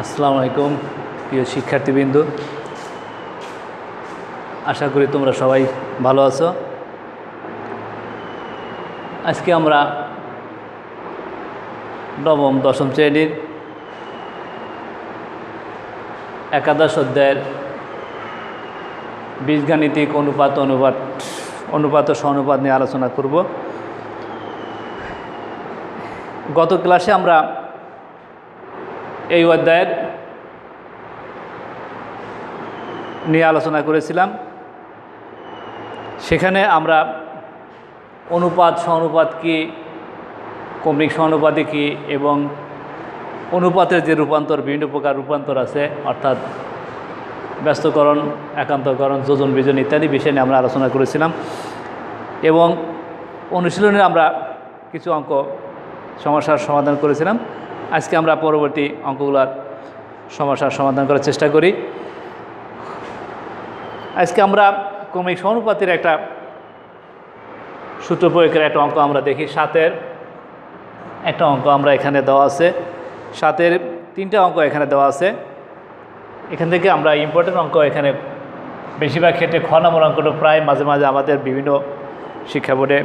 আসসালামু আলাইকুম প্রিয় শিক্ষার্থীবৃন্দ, আশা করি তোমরা সবাই ভালো আছো। আজকে আমরা নবম দশম শ্রেণীর একাদশ অধ্যায়ের বীজগাণিতিক অনুপাত ও সহানুপাত নিয়ে আলোচনা করব। গত ক্লাসে আমরা এই অধ্যায়ের নিয়ে আলোচনা করেছিলাম। সেখানে আমরা অনুপাত সহানুপাত কী, ক্রমিক সহানুপাতি কী এবং অনুপাতের যে রূপান্তর, বিভিন্ন প্রকার রূপান্তর আছে, অর্থাৎ ব্যস্তকরণ, একান্তকরণ, যোজন বিজন ইত্যাদি বিষয় নিয়ে আমরা আলোচনা করেছিলাম। এবং অনুশীলনে আমরা কিছু অঙ্ক সমস্যার সমাধান করেছিলাম। আজকে আমরা পরবর্তী অঙ্কগুলোর সমস্যার সমাধান করার চেষ্টা করি। আজকে আমরা ক্রমিক সহানুপাতের একটা সূত্র প্রয়োগের একটা অঙ্ক আমরা দেখি। 7-এর একটা অঙ্ক আমরা এখানে দেওয়া আছে, 7-এর 3টা অঙ্ক এখানে দেওয়া আছে। এখান থেকে আমরা ইম্পর্টেন্ট অঙ্ক, এখানে বেশিরভাগ ক্ষেত্রে খ নম্বর অঙ্কটা প্রায় মাঝে মাঝে আমাদের বিভিন্ন শিক্ষা বোর্ডে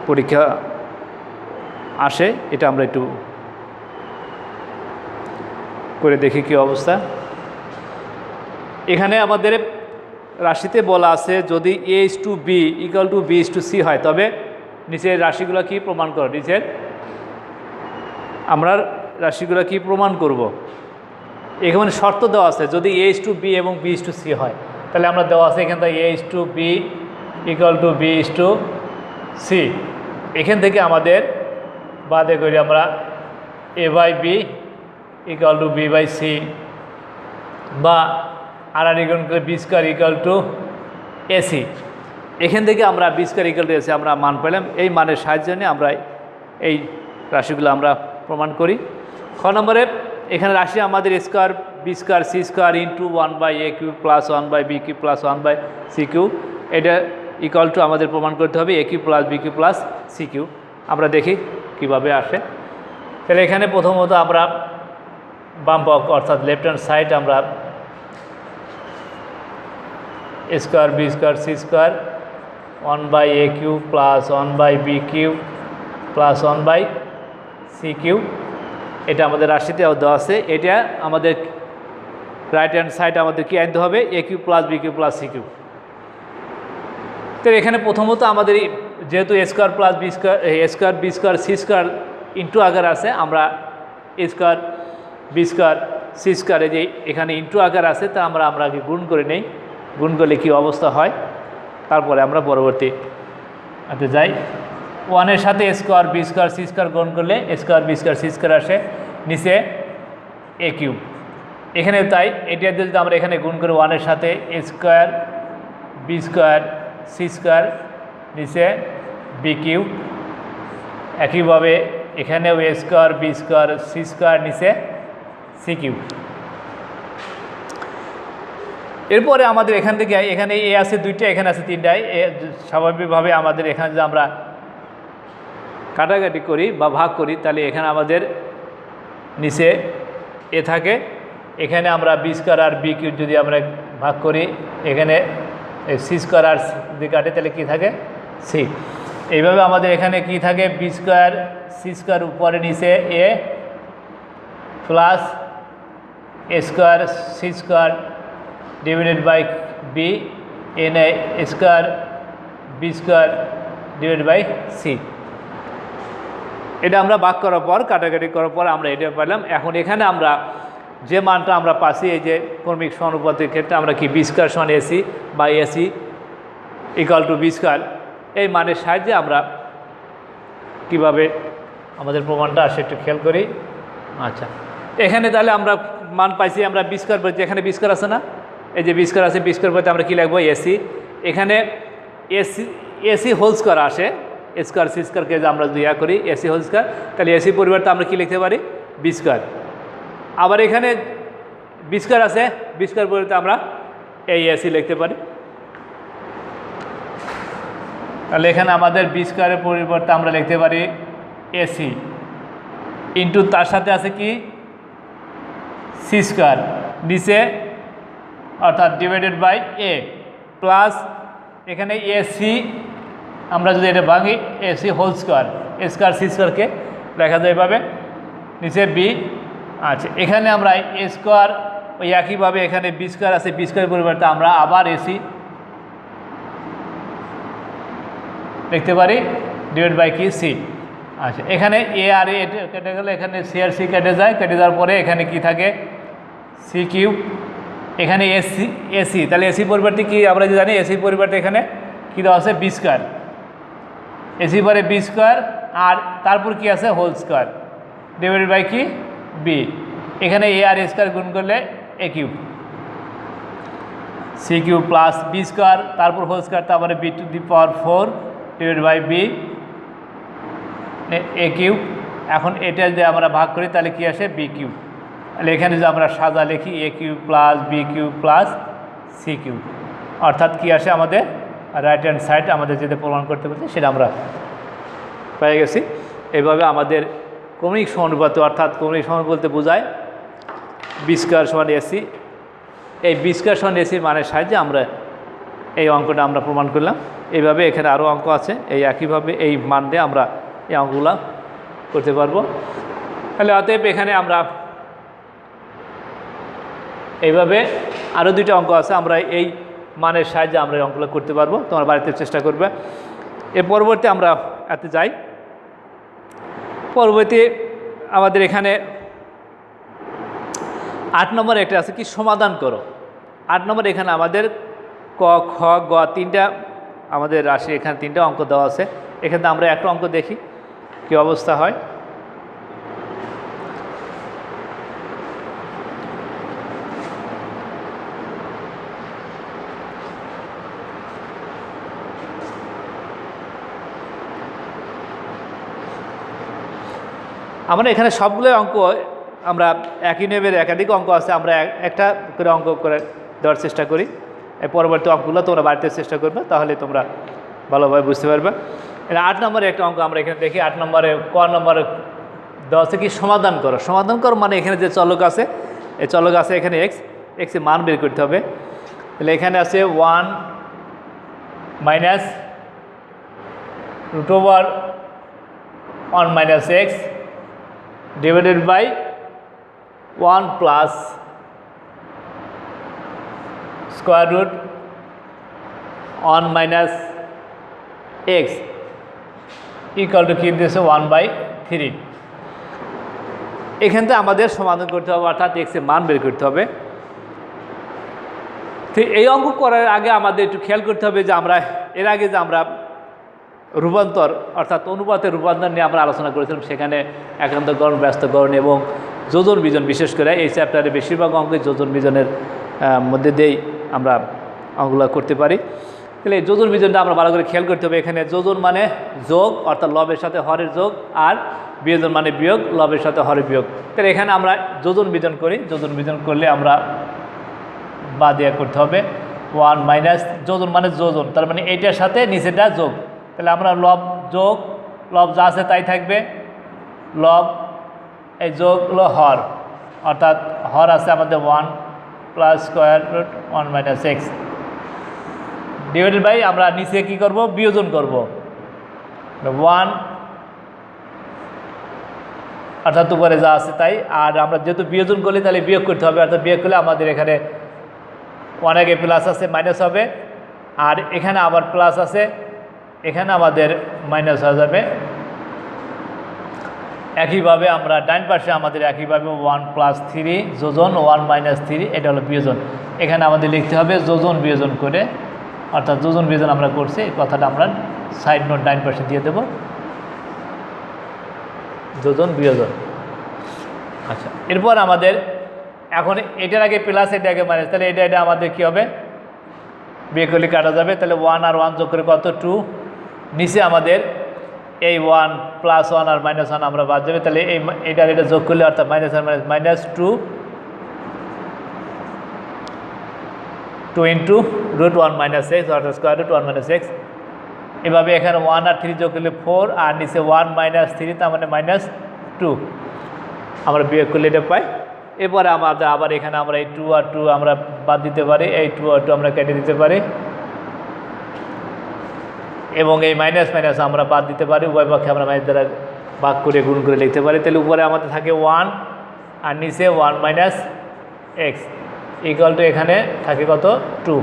পরীক্ষা আসে। এটা আমরা একটু করে দেখি কি অবস্থা। এখানে আমাদের রাশিতে বলা আছে, যদি a/b = b/c হয় তবে নিচের রাশিগুলো কি প্রমাণ করো। নিচের আমরা রাশিগুলো কি প্রমাণ করব। এখানে শর্ত দেওয়া আছে, যদি a/b এবং b/c হয় তাহলে আমরা দেওয়া আছে এখান থেকে a/b = b/c। এখান থেকে আমাদের বাদে করি আমরা a/b = b/c বা আর b² = ac। এখান থেকে আমরা b² = ac আমরা মান পেলাম। এই মানের সাহায্যে নিয়ে আমরা এই রাশিগুলো আমরা প্রমাণ করি। খ নম্বরে এখানে রাশি আমাদের square b² c² × 1/a³ + 1/b³ + 1/c³ এটা = আমাদের প্রমাণ করতে হবে a³ + b³ + c³। আমরা দেখি কিভাবে আসে। তাহলে এখানে প্রথমত আমরা বাম পক্ষ অর্থাৎ লেফট হ্যান্ড সাইড আমরা square b² c² 1/a³ + 1/b³ + 1/c³ এটা আমাদের রাশিতে দেওয়া আছে। এটা আমাদের রাইট হ্যান্ড সাইড আমাদের কি আনতে হবে, a³ + b³ + c³। তো এখানে প্রথমত আমাদের যেহেতু স্কোয়ার b² c² ইন্টু আকার আছে, আমরা স্কোয়ার b² c² যে এখানে ইন্টু আকার আছে তা আমরা আগে গুণ করে নেই। গুণ করলে কী অবস্থা হয় তারপরে আমরা পরবর্তী হাতে যাই। 1-এর সাথে স্কোয়ার b² c² গুণ করলে স্কোয়ার b² c² আসে, নিচে a³ এখানে তাই এটা যদি আমরা এখানে গুণ করি 1-এর সাথে স্কোয়ার b² c² নিচে b³ একইভাবে এখানেও স্কোয়ার b² c² নিচে c³। এরপরে আমাদের এখান থেকে এখানে এ আছে 2টা, এখানে আছে 3টায়। স্বাভাবিকভাবে আমাদের এখানে যে আমরা কাটাকাটি করি বা ভাগ করি তাহলে এখানে আমাদের নিচে এ থাকে, এখানে আমরা b² আর b³ যদি আমরা ভাগ করি এখানে c² আর যদি কাটে তাহলে কী থাকে, c। এইভাবে আমাদের এখানে কি থাকে, b² c² উপরে নিচে a plus a² c² divided by b n square b² divided by c। এটা আমরা ভাগ করার পর কাটাকাটি করার পর আমরা এটা পেলাম। এখন এখানে আমরা যে মানটা আমরা পাচ্ছি, এই যে ক্রমিক সহানুপাতের ক্ষেত্রে আমরা কি b² = ac বা ac = b², এই মানের সাহায্যে আমরা কিভাবে আমাদের প্রমাণটা আসে একটু খেয়াল করি। আচ্ছা, এখানে তাহলে আমরা মান পাইছি, আমরা b² বলছি, এখানে b² আছে না, এই যে b² আছে, b² বলতে আমরা কী লিখবো, ac। এখানে ac হোল স্কোয়ার আসে, স্কোয়ার c²কে যে আমরা যদি করি ac হোল স্কোয়ার, তাহলে ac পরিবর্তে আমরা কী লিখতে পারি, b²। আবার এখানে b² আছে, b² পরিবর্তে আমরা এই ac লিখতে পারি। তাহলে এখানে আমাদের b² পরিবর্তে আমরা লিখতে পারি ac ইন্টু তার সাথে আছে কি সি স্কোয়ার নিচে অর্থাৎ ডিভাইডেড বাই এ প্লাস এখানে এ সি আমরা যদি এটা ভাঙি A C whole square A square C স্কোয়ারকে দেখা যায় এভাবে নিচে বি। আচ্ছা এখানে আমরা এ স্কোয়ার ওই একইভাবে এখানে বি স্কোয়ার আছে বি স্কোয়ার পরিবর্তে আমরা আবার এসি লিখতে পারি ডিভাইড বাই কি সি। আচ্ছা এখানে এ আর এ কেটে গেলে এখানে সি আর সি কেটে যায়, কেটে যাওয়ার পরে এখানে কি থাকে সি কিউব, এখানে এসি এসি তাহলে এসি পরিবর্তে কি আমরা যে জানি এসির পরিবর্তে এখানে কী দেওয়া আছে বি স্কোয়ার, এসি পরে বি স্কোয়ার আর তারপর কি আছে হোল স্কোয়ার ডিভাইডেড বাই কি বি। এখানে এ আর এ স্কোয়ার গুণ করলে A cube C cube plus B square তারপর হোল স্কোয়ার তারপরে B to the power 4 divided by B A cube. এখন এটা যদি আমরা ভাগ করি তাহলে কি আসে বি কিউব। তাহলে এখানে যদি আমরা সাজা লিখি A cube plus B cube plus C cube অর্থাৎ কি আসে আমাদের রাইট হ্যান্ড সাইড আমাদের যেটা প্রমাণ করতে বলছে সেটা আমরা পেয়ে গেছি। এইভাবে আমাদের কৌণিক সমানুপাত অর্থাৎ কৌণিক সমানুপাত বলতে বোঝায় বি স্কোয়ার সমান এসি, এই বি স্কোয়ার সমান এসির মানের সাহায্যে আমরা এই অঙ্কটা আমরা প্রমাণ করলাম। এইভাবে এখানে আরও অঙ্ক আছে এই একইভাবে এই মান দিয়ে আমরা এই অঙ্কগুলো করতে পারবো। তাহলে অতএব এখানে আমরা এইভাবে আরও দুইটা অঙ্ক আছে আমরা এই মানের সাহায্যে আমরা এই অঙ্কগুলো করতে পারবো, তোমার বাড়িতে চেষ্টা করবে। এর পরবর্তী আমরা এতে যাই। পরবর্তী আমাদের এখানে 8 নম্বর একটা আছে কি সমাধান করো। 8 নম্বর এখানে আমাদের ক খ গ তিনটা আমাদের রাশি এখানে তিনটা অঙ্ক দেওয়া আছে। এখানে আমরা একটা অঙ্ক দেখি কি অবস্থা হয়। আমরা এখানে সবগুলো অঙ্ক আমরা একই নেবের একাধিক অঙ্ক আছে, আমরা একটা করে অঙ্ক করে দেওয়ার চেষ্টা করি। এই পরবর্তী অঙ্কগুলো তোমরা বাড়িতে চেষ্টা করবে, তাহলে তোমরা ভালোভাবে বুঝতে পারবে। এটা 8 নম্বরে একটা অঙ্ক আমরা এখানে দেখি। 8 নম্বরে ক নম্বরে দেওয়া আছে কি সমাধান করো। সমাধান করো মানে এখানে যে চলক আছে এই চলক আছে এখানে এক্স, এক্সের মান বের করতে হবে। তাহলে এখানে আছে 1 minus root over 1 minus x divided by 1 plus square root 1 minus x equal to কী দিয়েছে 1/3। এখান থেকে আমাদের সমাধান করতে হবে অর্থাৎ এক্সের মান বের করতে হবে। তো এই অঙ্ক করার আগে আমাদের একটু খেয়াল করতে হবে যে আমরা এর আগে যে আমরা রূপান্তর অর্থাৎ অনুপাতের রূপান্তর নিয়ে আমরা আলোচনা করেছিলাম, সেখানে একান্তকরণ ব্যস্তকরণ এবং যোজন বিজন, বিশেষ করে এই চ্যাপ্টারে বেশিরভাগ অঙ্ক যোজন বিজনের মধ্যে দিয়েই আমরা অঙ্কগুলো করতে পারি। তাহলে এই যোজন বিজনটা আমরা ভালো করে খেয়াল করতে হবে। এখানে যোজন মানে যোগ অর্থাৎ লবের সাথে হরের যোগ, আর বিয়োজন মানে বিয়োগ লবের সাথে হরের বিয়োগ। তাহলে এখানে আমরা যোজন বিজন করি, যোজন বিজন করলে আমরা বা দিয়ে করতে হবে 1 মাইনাস যোজন মানে যোজন, তার মানে এইটার সাথে নিচেটা যোগ। তাহলে আমরা লব যোগ লব যা আছে তাই থাকবে, লব এই যোগ হলো হর অর্থাৎ হর আছে আমাদের 1 plus square root 1 minus x divided by আমরা নিচে কী করব বিয়োজন করব 1 অর্থাৎ উপরে যা আছে তাই। আর আমরা যেহেতু বিয়োজন করলে তাহলে বিয়োগ করতে হবে, অর্থাৎ বিয়োগ করলে আমাদের এখানে অনেকে প্লাস আছে মাইনাস হবে, আর এখানে আবার প্লাস আছে এখানে আমাদের মাইনাস হয়ে যাবে। একইভাবে আমরা ডাইন পাশে আমাদের একইভাবে 1 প্লাস 3 যোজন 1 মাইনাস 3 এটা হলো বিয়োজন। এখানে আমাদের লিখতে হবে যোজন বিয়োজন করে, অর্থাৎ যোজন বিয়োজন আমরা করছি এই কথাটা আমরা সাইড নোট ডাইন পাশে দিয়ে দেব যোজন বিয়োজন। আচ্ছা এরপর আমাদের এখন এটার আগে প্লাস এটা আগে মাইনাস, তাহলে এটা আমাদের কী হবে বিয়ে করলে কাটা যাবে। তাহলে 1 আর 1 যোগ করে কত 2, নিচে আমাদের এই 1 প্লাস 1 আর মাইনাস 1 আমরা বাদ যাবে। তাহলে এটা যোগ করলে অর্থাৎ মাইনাস আর minus minus 2 into root 1 minus X অর্থাৎ স্কোয়ার রুট 1 মাইনাস এক্স। এভাবে এখানে 1 আর 3 যোগ করলে 4 আর নিচে 1 মাইনাস 3 তার মানে মাইনাস 2 আমরা বিয়োগ করলে এটা পাই এরপরে আমাদের আবার এখানে আমরা এই 2 আর 2 আমরা বাদ দিতে পারি, এই 2 আর 2 আমরা কেটে দিতে পারি, এবং এই মাইনাস মাইনাস আমরা বাদ দিতে পারি, উভয় পক্ষে আমরা মাইনাস দ্বারা ভাগ করে গুণ করে লিখতে পারি। তাহলে উপরে আমাদের থাকে 1 আর নিচে 1 মাইনাস এক্স ইকুয়াল টু এখানে থাকে কত 2,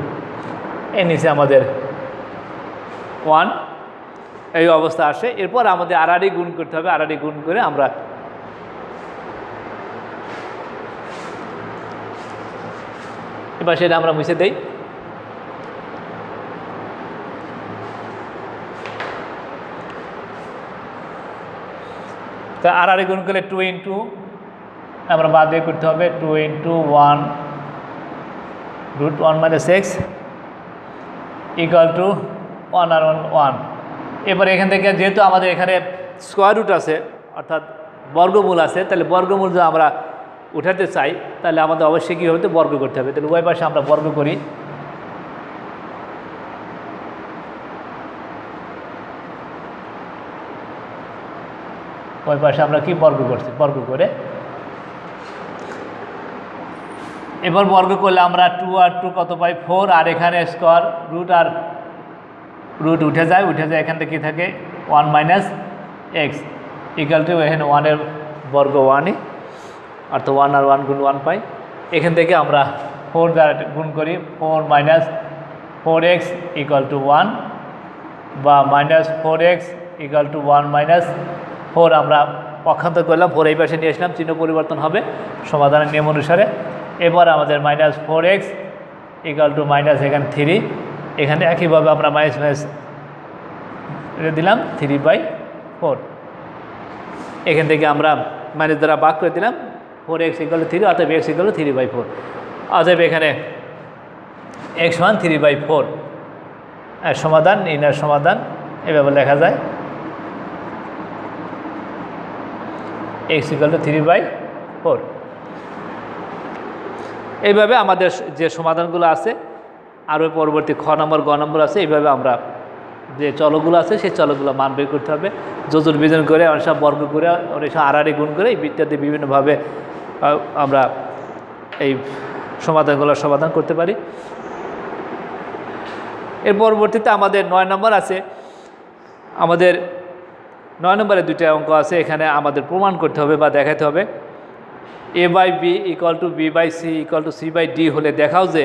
এর নিচে আমাদের 1, এই অবস্থা আসে। এরপর আমাদের আড়াআড়ি গুণ করতে হবে, আড়াআড়ি গুণ করে আমরা এবার সেটা আমরা মুছে দেই। তা আড়াআড়ি গুণ করলে 2 ইন্টু আমরা বাদ দিয়ে করতে হবে 2 into 1 root 1 minus x equal to 1 আর 1। এবার এখান থেকে যেহেতু আমাদের এখানে স্কোয়ার রুট আছে অর্থাৎ বর্গমূল আছে, তাহলে বর্গমূল যদি আমরা উঠাতে চাই তাহলে আমাদের অবশ্যই কী হবে, বর্গ করতে হবে। তাহলে উভয় পাশে আমরা বর্গ করি, ওই পাশে আমরা কি বর্গ করছি, বর্গ করে এবার বর্গ করলে আমরা 2 আর 2 কত পাই 4, আর এখানে স্কোয়ার রুট আর রুট উঠে যায়, এখান থেকে কী থাকে 1 মাইনাস এক্স ইকুয়াল টু এখানে 1 এর বর্গ 1ই, অর্থাৎ 1 আর 1 গুণ 1 পাই। এখান থেকে আমরা 4 দ্বারা গুণ করি, 4 মাইনাস 4x ইকুয়াল টু 1 বা minus 4x equal to 1 minus 4 আমরা পক্ষান্তর করলাম, 4 এই পাশে নিয়ে আসলাম, চিহ্ন পরিবর্তন হবে সমাধানের নিয়ম অনুসারে। এবার আমাদের minus 4x equal to minus এখানে 3, এখানে একইভাবে আমরা মাইনাস মাইনাস দিলাম 3/4, এখান থেকে আমরা মাইনাস দ্বারা ভাগ করে দিলাম 4x ইকুয়াল টু 3, অতএব x ইকুয়াল টু 3/4, অতএব এখানে x মান 3/4। সমাধান ইনার সমাধান এভাবে লেখা যায় x ইকুয়াল টু 3/4। এইভাবে আমাদের যে সমাধানগুলো আছে, আরও পরবর্তী খ নম্বর গ নম্বর আছে, এইভাবে আমরা যে চলগুলো আছে সেই চলগুলো মান বের করতে হবে, যোজন বিজন করে অনেক সব বর্গ করে অনেক সব আড়াআড়ি গুণ করে ইত্যাদি বিভিন্নভাবে আমরা এই সমাধানগুলো সমাধান করতে পারি। এর পরবর্তীতে আমাদের 9 নম্বর আছে, আমাদের 9 নম্বরে 2টা অঙ্ক আছে, এখানে আমাদের প্রমাণ করতে হবে বা দেখাতে হবে a/b equal to b/c equal to c/d হলে দেখাও যে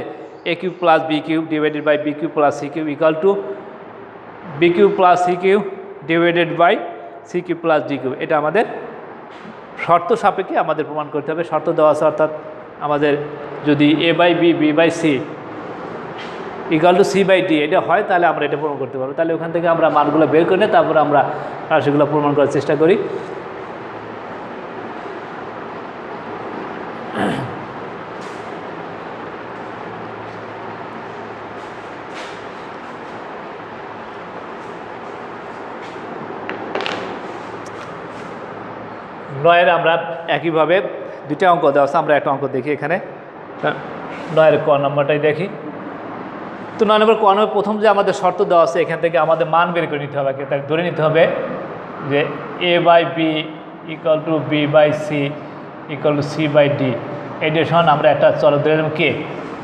a cube plus b cube divided by b cube plus c cube equal to b cube plus c cube divided by c cube plus d cube. এটা আমাদের শর্ত সাপেক্ষে আমাদের প্রমাণ করতে হবে, শর্ত দেওয়া আছে, অর্থাৎ আমাদের যদি a/b b/c equal to c/d এটা হয় তাহলে আমরা এটা প্রমাণ করতে পারবো। তাহলে ওখান থেকে আমরা মানগুলো বের করে তারপরে আমরা রাশিগুলো প্রমাণ করার চেষ্টা করি। নয়ের আমরা একইভাবে 2টা অঙ্ক দেওয়া আছে, আমরা একটা অঙ্ক দেখি এখানে 9-এর ক নম্বরটাই দেখি। তো 9 নম্বর ক নম্বর প্রথম যে আমাদের শর্ত দেওয়া আছে, এখান থেকে আমাদের মান বের করে নিতে হবে, তাকে ধরে নিতে হবে যে a/b equal to b/c equal to c/d, এটা সমান আমরা একটা চল ধরে নিলাম কে,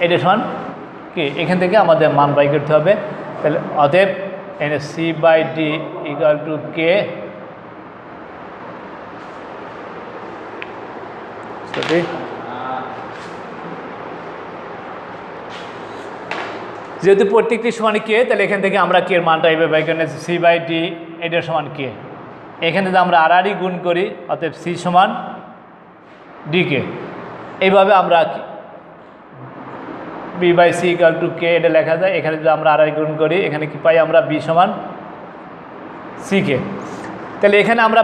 এটা সমান কে, এখান থেকে আমাদের মান বাই করতে হবে। তাহলে অতএব এখানে c/d ইকুয়াল টু কে, যেহেতু প্রত্যেকটি সমান কে, তাহলে এখান থেকে আমরা কে এর মানটা এইভাবে বাই করে c/d এটার সমান কে, এখানে যদি আমরা আড়াআড়ি গুণ করি অতএব c সমান d কে, এইভাবে আমরা b/c ইকুয়াল টু কে এটা লেখা যায়। এখানে যদি আমরা আড়াআড়ি গুণ করি এখানে কি পাই আমরা b সমান c কে, তাহলে এখানে আমরা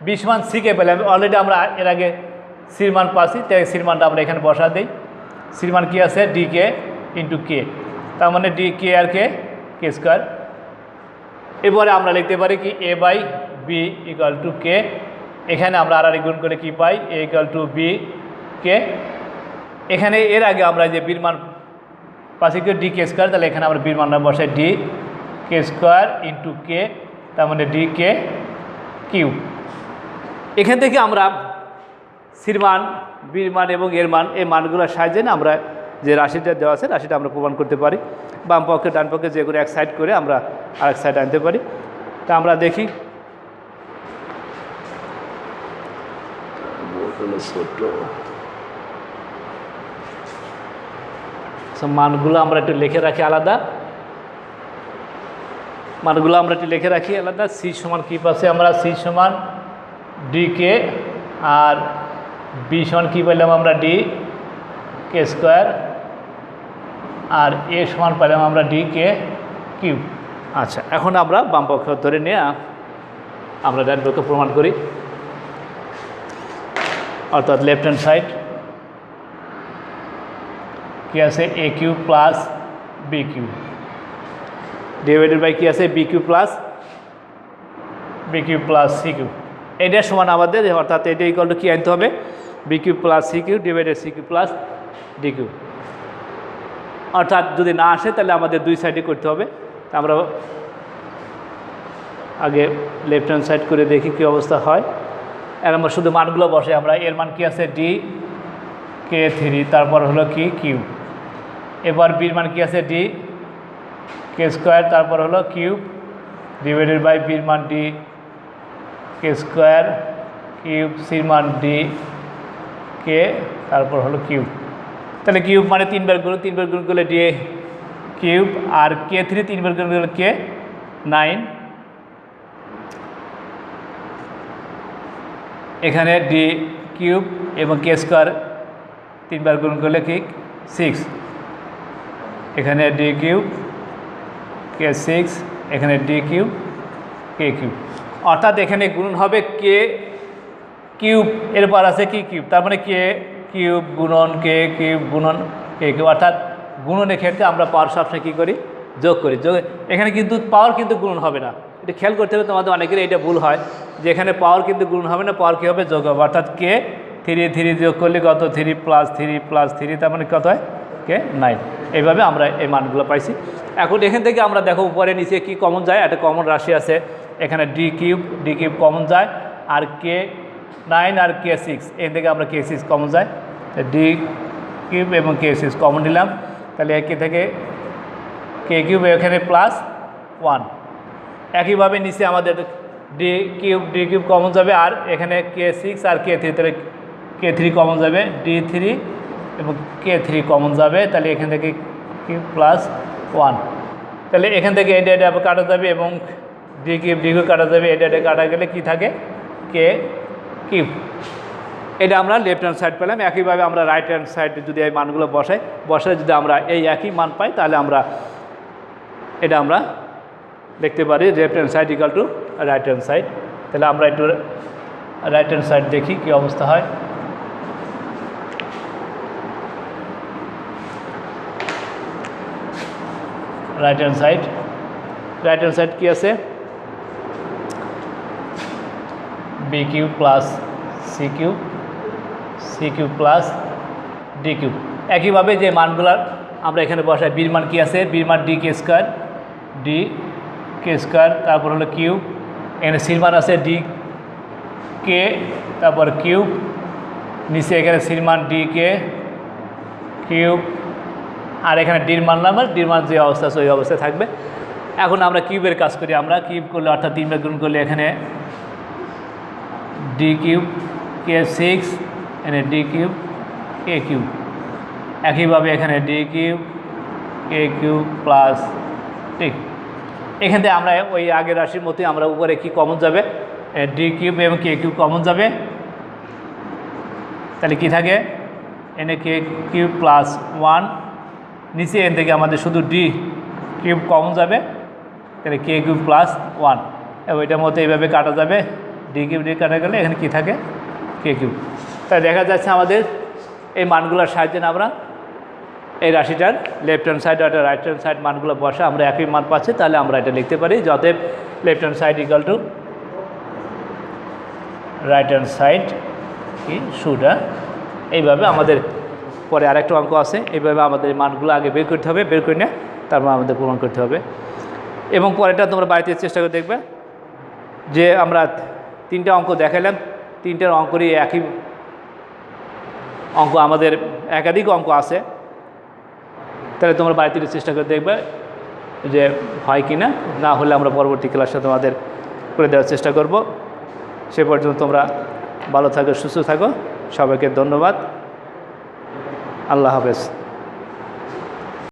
b সমান c কে পেলাম, অলরেডি আমরা এর আগে সির মান পাচ্ছি, তাই সির মানটা আমরা এখানে বসা দিই। সির মান কী আছে ডি কে ইন্টু কে, তার মানে ডি কে আর কে কে স্কোয়ার। এরপরে আমরা লিখতে পারি কি a/b ইকুয়াল টু কে, এখানে আমরা আড়াআড়ি গুণ করে কি পাই a ইকুয়াল টু b কে, এখানে এর আগে আমরা যে বির মান পাচ্ছি কি ডি কে স্কোয়ার, তাহলে এখানে আমরা বির মানটা বসাই ডি কে স্কোয়ার ইন্টু কে, তার মানে ডি কে কিউব। এখান থেকে আমরা সির মান, বির মান এবং এর মান, এই মানগুলোর সাহায্যে না আমরা যে রাশিটা দেওয়া আছে রাশিটা আমরা প্রমাণ করতে পারি। বাম পক্ষে ডান পক্ষে যে কোনো এক সাইড করে আমরা আরেক সাইড আনতে পারি। তা আমরা দেখি মানগুলো আমরা একটু লিখে রাখি আলাদা, মানগুলো আমরা একটু লিখে রাখি আলাদা। সি সমান কী পাচ্ছি আমরা, সি সমান ডি কে, আর বি সমান কী পেলাম আমরা, ডি কে স্কোয়ার, আর এ সমান পেলাম আমরা ডি কে কিউব। আচ্ছা, এখন আমরা বাম পক্ষ ধরে নিয়ে আমরা ডান পক্ষ প্রমাণ করি, অর্থাৎ লেফট হ্যান্ড সাইড কি আছে, A cube plus B cube divided by কি আছে, B cube plus C cube. এটা সমান আমাদের, অর্থাৎ এটা ইকুয়াল টু কি আনতে হবে, b cube plus C cube divided c cube plus d cube. অর্থাৎ যদি না আসে তাহলে আমাদের দুই সাইডে করতে হবে। আমরা আগে লেফট হ্যান্ড সাইড করে দেখি কী অবস্থা হয়। আর আমরা শুধু মানগুলো বসে, আমরা এর মান কি আছে, ডি কে থ্রি, তারপর হলো কি কিউব। এবার বির মান কি আছে, ডি কে স্কোয়ার, তারপর হলো কিউব ডিভাইডেড বাই বির মান ডি কে স্কোয়ার কিউব, সির মান ডি কে, তারপর হলো কিউব। তাহলে কিউব মানে 3 বার গুণ করলে ডি কিউব, আর কে থ্রি 3 বার গুণ করলে কে 9, এখানে ডি কিউব এবং কে স্কোয়ার 3 বার গুণ করলে কি 6, এখানে ডি কিউব কে 6, এখানে ডি কিউব কে কিউব। অর্থাৎ এখানে গুণন হবে কে কিউব, এরপর আছে কি কিউব, তার মানে কে কিউব গুণন কে কিউব গুণন কে কিউব। অর্থাৎ গুণনের ক্ষেত্রে আমরা পাওয়ার সবসময় কী করি, যোগ করি। যোগ এখানে কিন্তু পাওয়ার কিন্তু গুণন হবে না, এটা খেয়াল করতে হবে। তোমাদের অনেকেরই এটা ভুল হয় যে এখানে পাওয়ার কিন্তু গুণন হবে না, পাওয়ার কী হবে, যোগ হবে। অর্থাৎ কে থ্রি যোগ করলে কত, 3 প্লাস 3 তার মানে কত হয়, কে 9। এইভাবে আমরা এই মানগুলো পাইছি। এখন এখান থেকে আমরা দেখো উপরে নিচে কি কমন যায়, একটা কমন রাশি আছে এখানে, ডি কিউব কমন যায়, আর কে 9 আর কে 6, এখান থেকে আমরা কে 6 কমন যায়, ডি কিউব এবং কে 6 কমন নিলাম। তাহলে একে থেকে কে কিউব এখানে +1। একইভাবে নিচে আমাদের ডি কিউব কমন যাবে, আর এখানে কে 6 আর কে 3, তাহলে কে 3 কমন যাবে, ডি 3 এবং কে 3 কমন যাবে। তাহলে এখান থেকে কিউব +1, তাহলে এখান থেকে এটা কাটা যাবে এবং ডি কিউব কাটা যাবে, এটা কাটা গেলে কি থাকে, কে কিউব। এটা আমরা লেফট হ্যান্ড সাইড পেলাম। একইভাবে আমরা রাইট হ্যান্ড সাইডে যদি এই মানগুলো বসাই যদি আমরা এই একই মান পাই, তাহলে আমরা এটা আমরা লিখতে পারি left hand side equal to right hand side. তাহলে আমরা একটু রাইট হ্যান্ড সাইড দেখি কী অবস্থা হয়। রাইট হ্যান্ড সাইড কি আছে, B cube plus C cube plus d cube. একইভাবে যে মানগুলার আমরা এখানে বসাই, বির মান কি আছে, বির মান ডি কে স্কোয়ার, তারপর হলো কিউব, এখানে সির মান আছে ডি কে, তারপর কিউব, নিচে এখানে সির মান ডি কে কিউব, আর এখানে ডির মান নাম্বার, ডির মান যে অবস্থা আছে ওই অবস্থায় থাকবে। এখন আমরা কিউবের কাজ করি, আমরা কিউব করলে অর্থাৎ 3 বার গুণ করলে এখানে ডি কিউব কে 6, এখানে ডি কিউব কে কিউব। একইভাবে এখানে D cube K cube plus ঠিক এখান থেকে আমরা ওই আগের রাশির মতোই আমরা উপরে কি কমন যাবে, ডি কিউব এবং কে কিউব কমন যাবে। তাহলে কি থাকে, এনে কে কিউব +1, নিচে এন থেকে আমাদের শুধু ডি কিউব কমন যাবে, তাহলে কে কিউব +1, এবং এটার মধ্যে এইভাবে কাটা যাবে, ডি কিউব কাটা গেলে এখানে কি থাকে, কে কিউব। তাই দেখা যাচ্ছে আমাদের এই মানগুলোর সাহায্যে আমরা এই রাশিটার লেফট হ্যান্ড সাইড আর রাইট হ্যান্ড সাইড মানগুলো বসে আমরা একই মান পাচ্ছি। তাহলে আমরা এটা লিখতে পারি অতএব left hand side equal to right hand side কি শুটা। এইভাবে আমাদের পরে আরেকটা অঙ্ক আছে, এইভাবে আমাদের মানগুলো আগে বের করতে হবে, বের করে নিয়ে তারপর আমাদের প্রমাণ করতে হবে। এবং পরেটা তোমরা বাড়িতে চেষ্টা করে দেখবে যে আমরা 3টা অঙ্ক দেখালাম, 3টার অঙ্করই অঙ্ক আমাদের একাধিক অঙ্ক আছে, তাহলে তোমরা বাড়িতে চেষ্টা করে দেখবে যে হয় কি না, না হলে আমরা পরবর্তী ক্লাসে তোমাদের করে দেওয়ার চেষ্টা করব। সে পর্যন্ত তোমরা ভালো থাকো, সুস্থ থাকো। সবাইকে ধন্যবাদ। আল্লাহ হাফেজ।